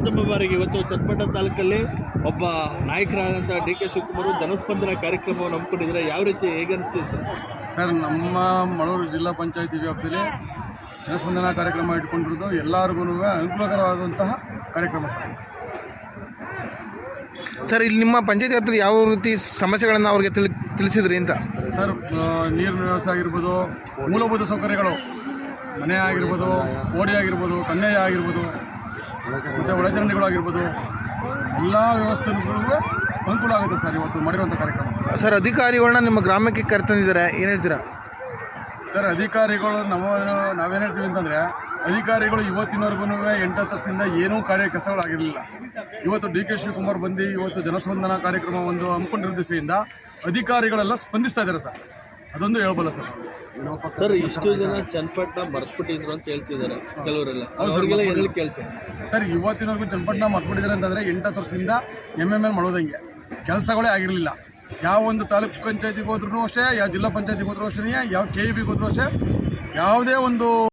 ಪ್ರಥಮ ಬಾರಿಗೆ ಇವತ್ತು ಚನ್ನಪಟ್ಟಣ ತಾಲೂಕಲ್ಲಿ ಒಬ್ಬ ನಾಯಕರಾದಂಥ ಡಿ ಕೆ ಶಿವಕುಮಾರ್ ಜನಸ್ಪಂದನ ಕಾರ್ಯಕ್ರಮವನ್ನು ಹಮ್ಮಿಕೊಂಡಿದ್ದಾರೆ. ಯಾವ ರೀತಿ ಹೇಗೆ ಅನಿಸ್ತಿದೆ ಸರ್? ನಮ್ಮ ಮಳೂರು ಜಿಲ್ಲಾ ಪಂಚಾಯತಿ ವ್ಯಾಪ್ತಿಯಲ್ಲಿ ಜನಸ್ಪಂದನ ಕಾರ್ಯಕ್ರಮ ಇಟ್ಕೊಂಡಿರೋದು ಎಲ್ಲರಿಗೂ ಅನುಕೂಲಕರವಾದಂತಹ ಕಾರ್ಯಕ್ರಮ ಸರ್. ಇಲ್ಲಿ ನಿಮ್ಮ ಪಂಚಾಯತಿ ವ್ಯಾಪ್ತಿಯಲ್ಲಿ ಯಾವ ರೀತಿ ಸಮಸ್ಯೆಗಳನ್ನು ಅವ್ರಿಗೆ ತಿಳಿಸಿದ್ರಿ ಅಂತ? ಸರ್, ನೀರಿನ ವ್ಯವಸ್ಥೆ ಆಗಿರ್ಬೋದು, ಮೂಲಭೂತ ಸೌಕರ್ಯಗಳು, ಮನೆ ಆಗಿರ್ಬೋದು, ಓಡಿ ಆಗಿರ್ಬೋದು, ಕನ್ನೆಯ ಆಗಿರ್ಬೋದು, ಮತ್ತು ಒಳಚರಂಡಿಗಳಾಗಿರ್ಬೋದು, ಎಲ್ಲ ವ್ಯವಸ್ಥೆಗಳಿಗೂ ಅನುಕೂಲ ಆಗುತ್ತೆ ಸರ್ ಇವತ್ತು ಮಾಡಿರುವಂಥ ಕಾರ್ಯಕ್ರಮ. ಸರ್, ಅಧಿಕಾರಿಗಳನ್ನ ನಿಮ್ಮ ಗ್ರಾಮಕ್ಕೆ ಕರೆತಂದಿದ್ದಾರೆ, ಏನು ಹೇಳ್ತೀರಾ? ಸರ್, ಅಧಿಕಾರಿಗಳು ನಾವೇನು ಹೇಳ್ತೀವಿ ಅಂತಂದರೆ, ಅಧಿಕಾರಿಗಳು ಇವತ್ತಿನವರೆಗೂ 8 ವರ್ಷದಿಂದ ಏನೂ ಕೆಲಸಗಳಾಗಿರಲಿಲ್ಲ. ಇವತ್ತು ಡಿ ಕೆ ಶಿವಕುಮಾರ್ ಬಂದು ಇವತ್ತು ಜನಸ್ಪಂದನ ಕಾರ್ಯಕ್ರಮ ಒಂದು ಹಮ್ಮಿಕೊಂಡಿರೋ ದಿಸೆಯಿಂದ ಅಧಿಕಾರಿಗಳೆಲ್ಲ ಸ್ಪಂದಿಸ್ತಾ ಇದ್ದಾರೆ ಸರ್. ಅದೊಂದು ಹೇಳ್ಬಲ್ಲ ಸರ್. ಸರ್, ಇಷ್ಟು ಜನ ಚನ್ನಪಟ್ಟಣ ಮರ್ತ್ಬಿಟ್ಟಿದ್ರು ಅಂತ ಹೇಳ್ತಿದ್ದಾರೆ ಕೆಲವರೆಲ್ಲ. ಕೇಳ್ತಾರೆ ಸರ್, ಇವತ್ತಿನವರೆಗೂ ಚನ್ನಪಟ್ಟಣ ಮರ್ತ್ಬಿಟ್ಟಿದ್ದಾರೆ ಅಂತಂದರೆ 8 ವರ್ಷದಿಂದ MML ಮಾಡೋದಂಗೆ ಕೆಲಸಗಳೇ ಆಗಿರಲಿಲ್ಲ. ಯಾವ ಒಂದು ತಾಲೂಕು ಪಂಚಾಯತಿಗೆ ಹೋದ್ರೂ ಅಷ್ಟೇ, ಯಾವ ಜಿಲ್ಲಾ ಪಂಚಾಯತಿಗೆ ಹೋದ್ರೂ ಅಷ್ಟೇ, ಯಾವ KEBಗೆ ಹೋದ್ರೂ ಅಷ್ಟೇ, ಯಾವುದೇ ಒಂದು